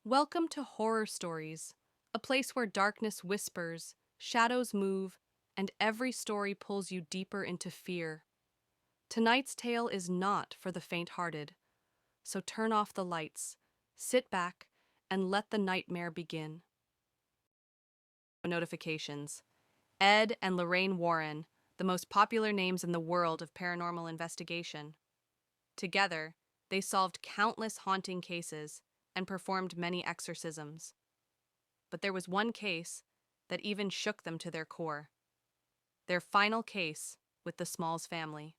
Welcome to Horror Stories, a place where darkness whispers, shadows move, and every story pulls you deeper into fear. Tonight's tale is not for the faint-hearted, so turn off the lights, sit back, and let the nightmare begin. Notifications. Ed and Lorraine Warren, the most popular names in the world of paranormal investigation. Together, they solved countless haunting cases and performed many exorcisms. But there was one case that even shook them to their core. Their final case with the Smalls family.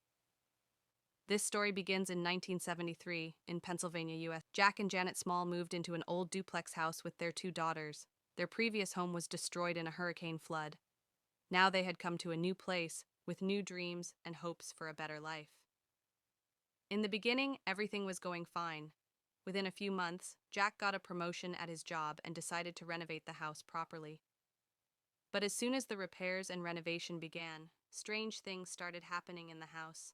This story begins in 1973 in Pennsylvania, U.S. Jack and Janet Small moved into an old duplex house with their two daughters. Their previous home was destroyed in a hurricane flood. Now they had come to a new place with new dreams and hopes for a better life. In the beginning, everything was going fine. Within a few months, Jack got a promotion at his job and decided to renovate the house properly. But as soon as the repairs and renovation began, strange things started happening in the house.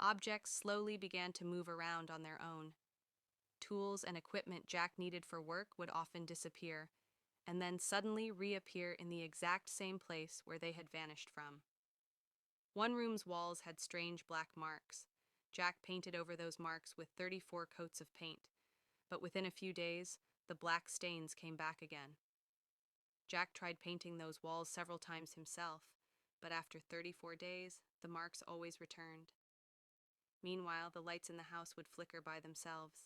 Objects slowly began to move around on their own. Tools and equipment Jack needed for work would often disappear, and then suddenly reappear in the exact same place where they had vanished from. One room's walls had strange black marks. Jack painted over those marks with 34 coats of paint, but within a few days, the black stains came back again. Jack tried painting those walls several times himself, but after 34 days, the marks always returned. Meanwhile, the lights in the house would flicker by themselves.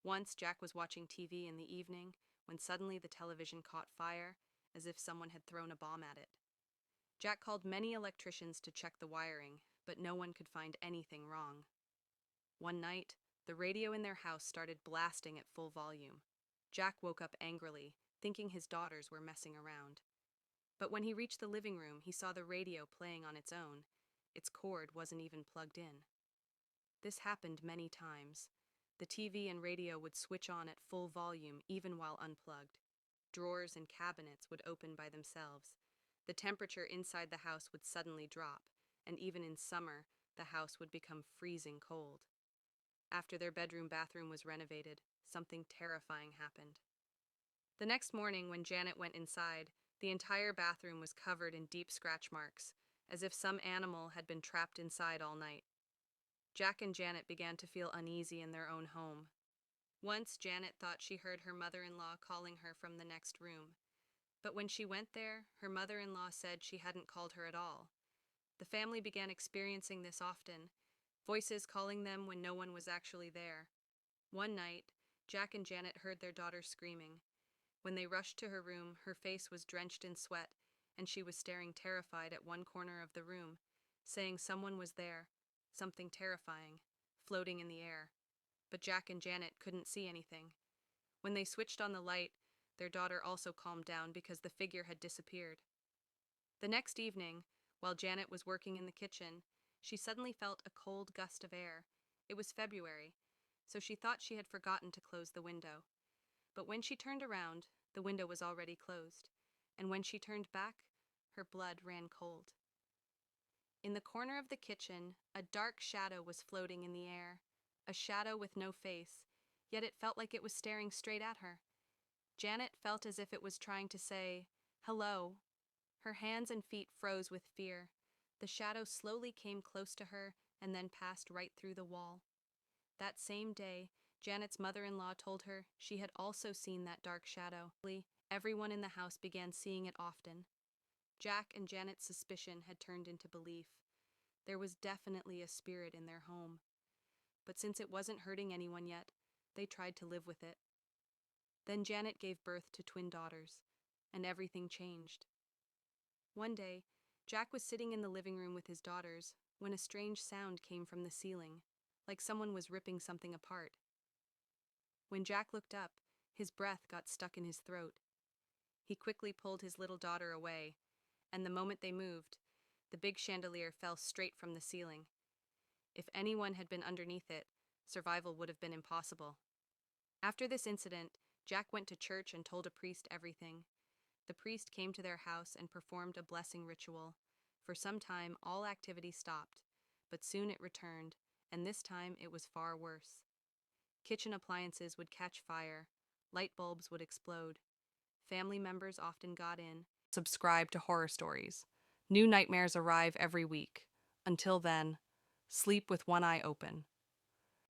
Once, Jack was watching TV in the evening when suddenly the television caught fire, as if someone had thrown a bomb at it. Jack called many electricians to check the wiring, but no one could find anything wrong. One night, the radio in their house started blasting at full volume. Jack woke up angrily, thinking his daughters were messing around. But when he reached the living room, he saw the radio playing on its own. Its cord wasn't even plugged in. This happened many times. The TV and radio would switch on at full volume even while unplugged. Drawers and cabinets would open by themselves. The temperature inside the house would suddenly drop, and even in summer, the house would become freezing cold. After their bathroom was renovated, something terrifying happened. The next morning, when Janet went inside, the entire bathroom was covered in deep scratch marks, as if some animal had been trapped inside all night. Jack and Janet began to feel uneasy in their own home. Once, Janet thought she heard her mother-in-law calling her from the next room. But when she went there, her mother-in-law said she hadn't called her at all. The family began experiencing this often, voices calling them when no one was actually there. One night, Jack and Janet heard their daughter screaming. When they rushed to her room, her face was drenched in sweat, and she was staring terrified at one corner of the room, saying someone was there, something terrifying, floating in the air. But Jack and Janet couldn't see anything. When they switched on the light, their daughter also calmed down because the figure had disappeared. The next evening, while Janet was working in the kitchen, she suddenly felt a cold gust of air. It was February, so she thought she had forgotten to close the window. But when she turned around, the window was already closed, and when she turned back, her blood ran cold. In the corner of the kitchen, a dark shadow was floating in the air, a shadow with no face, yet it felt like it was staring straight at her. Janet felt as if it was trying to say, "Hello." Her hands and feet froze with fear. The shadow slowly came close to her and then passed right through the wall. That same day, Janet's mother-in-law told her she had also seen that dark shadow. Everyone in the house began seeing it often. Jack and Janet's suspicion had turned into belief. There was definitely a spirit in their home. But since it wasn't hurting anyone yet, they tried to live with it. Then Janet gave birth to twin daughters, and everything changed. One day, Jack was sitting in the living room with his daughters when a strange sound came from the ceiling, like someone was ripping something apart. When Jack looked up, his breath got stuck in his throat. He quickly pulled his little daughter away, and the moment they moved, the big chandelier fell straight from the ceiling. If anyone had been underneath it, survival would have been impossible. After this incident, Jack went to church and told a priest everything. The priest came to their house and performed a blessing ritual. For some time, all activity stopped, but soon it returned, and this time it was far worse. Kitchen appliances would catch fire, Light bulbs would explode. Family members often got in. Subscribe to horror stories. New nightmares arrive every week. Until then, sleep with one eye open.